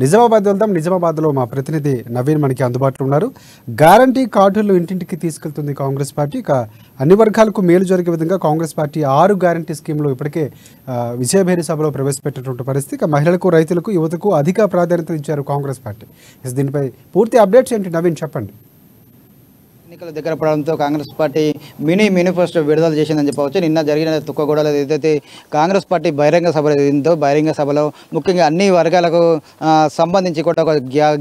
నిజామాబాద్ వెళ్దాం. నిజామాబాద్లో మా ప్రతినిధి నవీన్ మనకి అందుబాటులో ఉన్నారు. గ్యారంటీ కార్డులు ఇంటింటికి తీసుకెళ్తుంది కాంగ్రెస్ పార్టీ. ఇక అన్ని వర్గాలకు మేలు జరిగే విధంగా కాంగ్రెస్ పార్టీ 6 గ్యారంటీ స్కీమ్లు ఇప్పటికే విజయభేరి సభలో ప్రవేశపెట్టినటువంటి పరిస్థితి. ఇక మహిళలకు, రైతులకు, యువతకు అధిక ప్రాధాన్యత ఇచ్చారు కాంగ్రెస్ పార్టీ. దీనిపై పూర్తి అప్డేట్స్ ఏంటి నవీన్, చెప్పండి. ఎన్నికల దగ్గర పడడంతో కాంగ్రెస్ పార్టీ మేనిఫెస్టో విడుదల చేసిందని చెప్పవచ్చు. నిన్న జరిగిన తుక్కగూడలో ఏదైతే కాంగ్రెస్ పార్టీ బహిరంగ సభ జరిగిందో, బహిరంగ సభలో ముఖ్యంగా అన్ని వర్గాలకు సంబంధించి కూడా ఒక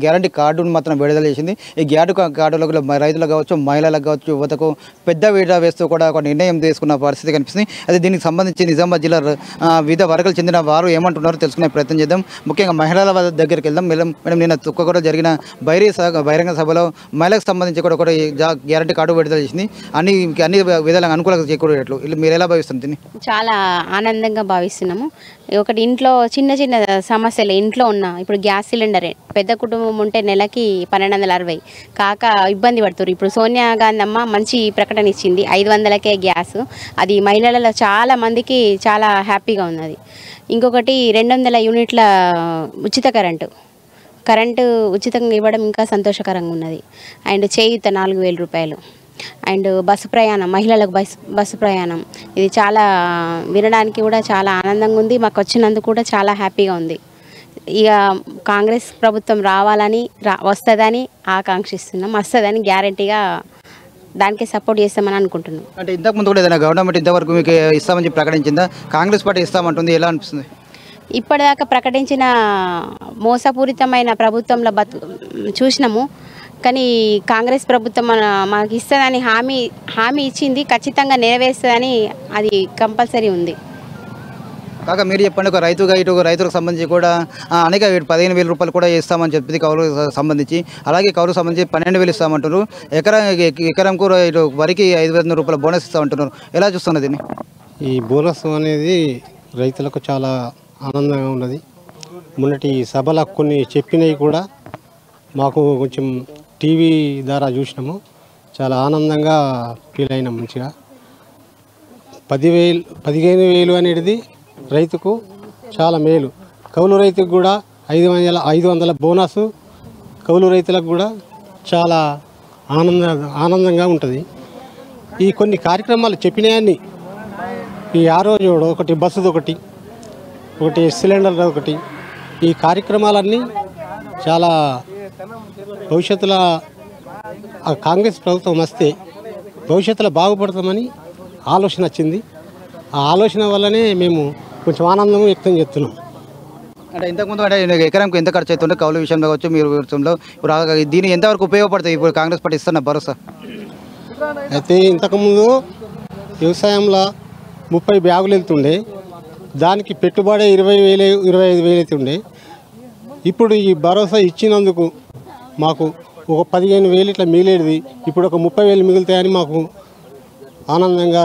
గ్యారంటీ కార్డును మాత్రం విడుదల చేసింది. ఈ గ్యారంటీ కార్డులకు రైతులకు కావచ్చు, మహిళలకు కావచ్చు, యువతకు పెద్ద వీట వేస్తూ కూడా ఒక నిర్ణయం తీసుకున్న పరిస్థితి కనిపిస్తుంది. అదే దీనికి సంబంధించి నిజామాబాద్ జిల్లా వివిధ వర్గాలకు చెందిన వారు ఏమంటున్నారో తెలుసుకునే ప్రయత్నం చేద్దాం. ముఖ్యంగా మహిళల దగ్గరికి వెళ్దాం. మేడం, నిన్న తుక్కగూడ జరిగిన బహిరంగ సభలో మహిళలకు సంబంధించి కూడా ఒకటి గ్యారంటీ కార్డు విడుదల చేసింది. అన్ని విధాలుగా అనుకూలంగా చేకూరేట్లు మీరు ఎలా భావిస్తుంది? చాలా ఆనందంగా భావిస్తున్నాము. ఒకటి ఇంట్లో చిన్న చిన్న సమస్యలు ఇంట్లో ఉన్న ఇప్పుడు గ్యాస్ సిలిండరే పెద్ద కుటుంబం ఉంటే నెలకి 1260 కాక ఇబ్బంది పడుతున్నారు. ఇప్పుడు సోనియా గాంధీ అమ్మ మంచి ప్రకటన ఇచ్చింది, 500కే గ్యాస్. అది మహిళలలో చాలా మందికి చాలా హ్యాపీగా ఉన్నది. ఇంకొకటి 200 యూనిట్ల ఉచిత కరెంటు ఉచితంగా ఇవ్వడం ఇంకా సంతోషకరంగా ఉన్నది. అండ్ చేయూత 4000 రూపాయలు. అండ్ బస్సు ప్రయాణం, మహిళలకు బస్సు ప్రయాణం, ఇది చాలా వినడానికి కూడా చాలా ఆనందంగా ఉంది. మాకు వచ్చినందుకు కూడా చాలా హ్యాపీగా ఉంది. ఇక కాంగ్రెస్ ప్రభుత్వం రావాలని వస్తుందని ఆకాంక్షిస్తున్నాం. వస్తుందని గ్యారంటీగా దానికి సపోర్ట్ చేస్తామని అనుకుంటున్నాం. అంటే ఇంతకుముందు కూడా ఏదైనా గవర్నమెంట్ ఇంతవరకు మీకు ఇస్తామని చెప్పి ప్రకటించిందా? కాంగ్రెస్ పార్టీ ఇస్తామంటుంది, ఎలా అనిపిస్తుంది? ఇప్పటిదాకా ప్రకటించిన మోసపూరితమైన ప్రభుత్వంలో చూసినాము. కానీ కాంగ్రెస్ ప్రభుత్వం మాకు ఇస్తుందని హామీ ఇచ్చింది, ఖచ్చితంగా నెరవేరుస్తుందని అది కంపల్సరీ ఉంది. కాక మీరు చెప్పండి, ఒక రైతులకు సంబంధించి కూడా అనేక 15,000 రూపాయలు కూడా ఇస్తామని చెప్పింది కౌలుకు సంబంధించి. అలాగే కౌలుకు సంబంధించి 12,000 ఇస్తామంటున్నారు. ఎకరంకు వరికి 500 రూపాయల బోనస్ ఇస్తామంటున్నారు. ఎలా చూస్తున్నది దీన్ని? ఈ బోనస్ అనేది రైతులకు చాలా ఆనందంగా ఉన్నది. మొన్నటి సభలో కొన్ని చెప్పినవి కూడా మాకు కొంచెం టీవీ ద్వారా చూసినాము, చాలా ఆనందంగా ఫీల్ అయినాం. మంచిగా 15,000 అనేది రైతుకు చాలా మేలు. కౌలు రైతుకు కూడా 500 బోనస్ కౌలు రైతులకు కూడా చాలా ఆనందంగా ఉంటుంది. ఈ కొన్ని కార్యక్రమాలు చెప్పినాయని ఈ ఆరోజు ఒకటి బస్సుది ఒకటి సిలిండర్ ఒకటి, ఈ కార్యక్రమాలన్నీ చాలా భవిష్యత్తులో కాంగ్రెస్ ప్రభుత్వం వస్తే భవిష్యత్తులో బాగుపడతామని ఆలోచన వచ్చింది. ఆ ఆలోచన వల్లనే మేము కొంచెం ఆనందం వ్యక్తం చేస్తున్నాం. అంటే ఇంతకుముందు ఎకరంకు ఎంత ఖర్చు అవుతుండే కౌలు విషయంలో కావచ్చు, మీరు విషయంలో ఇప్పుడు దీని ఎంతవరకు ఉపయోగపడుతుంది ఇప్పుడు కాంగ్రెస్ పార్టీ ఇస్తున్న భరోసా? అయితే ఇంతకుముందు వ్యవసాయంలో 30 బ్యాగులు వెళ్తుండే, దానికి పెట్టుబడి 20,000 25,000 అవుతుండే. ఇప్పుడు ఈ భరోసా ఇచ్చినందుకు మాకు ఒక 15,000 ఇట్లా మిగిలేది ఇప్పుడు ఒక 30,000 మిగులుతాయని మాకు ఆనందంగా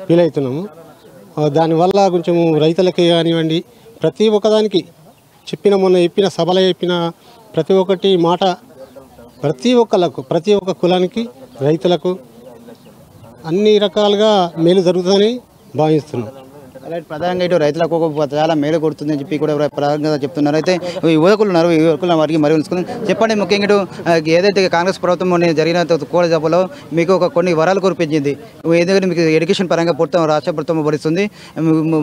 ఫీల్ అవుతున్నాము. దానివల్ల కొంచెం రైతులకి కానివ్వండి, ప్రతి ఒక్కదానికి మొన్న చెప్పిన సభలో చెప్పిన ప్రతి ఒక్కటి మాట ప్రతి ఒక్క కులానికి, రైతులకు అన్ని రకాలుగా మేలు జరుగుతుందని భావిస్తున్నాం. అలాంటి ప్రధానంగా ఇటు రైతులకు చాలా మేలు కొడుతుందని చెప్పి కూడా ప్రధానంగా చెప్తున్నారు. అయితే యువకులు ఉన్నారు, యువకులు వారికి మరి తెలుసుకుందాం. చెప్పండి, ముఖ్యంగా ఇటు ఏదైతే కాంగ్రెస్ ప్రభుత్వం జరిగిన కోడ సభలో మీకు కొన్ని వరాలు కురిపించింది. ఏదైతే మీకు ఎడ్యుకేషన్ పరంగా రాష్ట్ర ప్రభుత్వం భరిస్తుంది,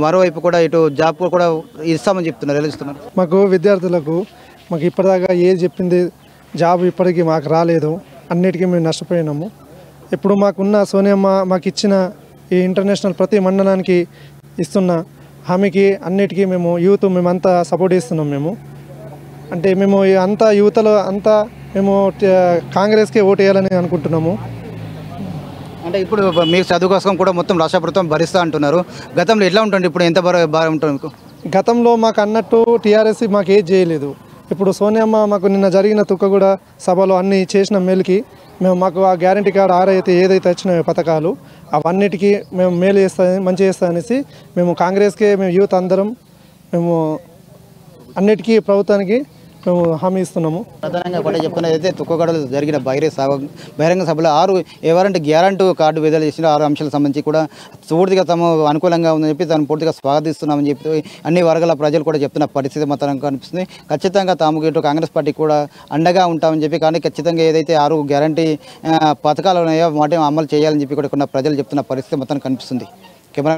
మరోవైపు కూడా ఇటు జాబ్ కూడా ఇస్తామని చెప్తున్నారు. ఎలా ఇస్తున్నారు? మాకు విద్యార్థులకు మాకు ఇప్పటిదాకా ఏది చెప్పింది జాబ్ ఇప్పటికీ మాకు రాలేదు. అన్నిటికీ మేము నష్టపోయినాము. ఇప్పుడు మాకున్న సోనియమ్మ మాకు ఇచ్చిన ఈ ఇంటర్నేషనల్ ప్రతి మండలానికి ఇస్తున్న హామీకి అన్నిటికీ మేమంతా సపోర్ట్ చేస్తున్నాం. మేము అంతా యువతలో అంతా మేము కాంగ్రెస్కే ఓటు వేయాలని అనుకుంటున్నాము. అంటే ఇప్పుడు మీరు చదువు కోసం కూడా మొత్తం రాష్ట్ర ప్రభుత్వం భరిస్తూ అంటున్నారు. గతంలో ఎట్లా ఉంటుంది, ఇప్పుడు ఎంత బాగా ఉంటుంది మీకు? గతంలో మాకు అన్నట్టు టీఆర్ఎస్ మాకు ఏది చేయలేదు. ఇప్పుడు సోనియమ్మ మాకు నిన్న జరిగిన తుక్కగూడ సభలో అన్నీ చేసిన మేలుకి మాకు ఆ గ్యారంటీ కార్డు 6 ఏదైతే వచ్చినాయో పథకాలు అవన్నిటికీ మేము మేలు చేస్తామని, మంచి చేస్తామనేసి మేము కాంగ్రెస్కే యూత్ అందరం అన్నిటికీ ప్రభుత్వానికి మేము హామీ ఇస్తున్నాము. ప్రధానంగా ఒకటే చెప్తున్నది అయితే తుక్కగడలో జరిగిన బహిరంగ సభలో 6 ఎవరంటే గ్యారంటీ కార్డు విడుదల చేసిన 6 అంశాలకు సంబంధించి కూడా పూర్తిగా తమ అనుకూలంగా ఉందని చెప్పి దాన్ని పూర్తిగా స్వాగతిస్తున్నామని చెప్పి అన్ని వర్గాల ప్రజలు కూడా చెప్తున్న పరిస్థితి మాత్రం కనిపిస్తుంది. ఖచ్చితంగా తాము ఇటు కాంగ్రెస్ పార్టీ కూడా అండగా ఉంటామని చెప్పి, కానీ ఖచ్చితంగా ఏదైతే 6 గ్యారంటీ పథకాలు ఉన్నాయో వాటిని అమలు చేయాలని చెప్పి కూడా కొన్ని ప్రజలు చెప్తున్న పరిస్థితి మొత్తం కనిపిస్తుంది. కెమెరా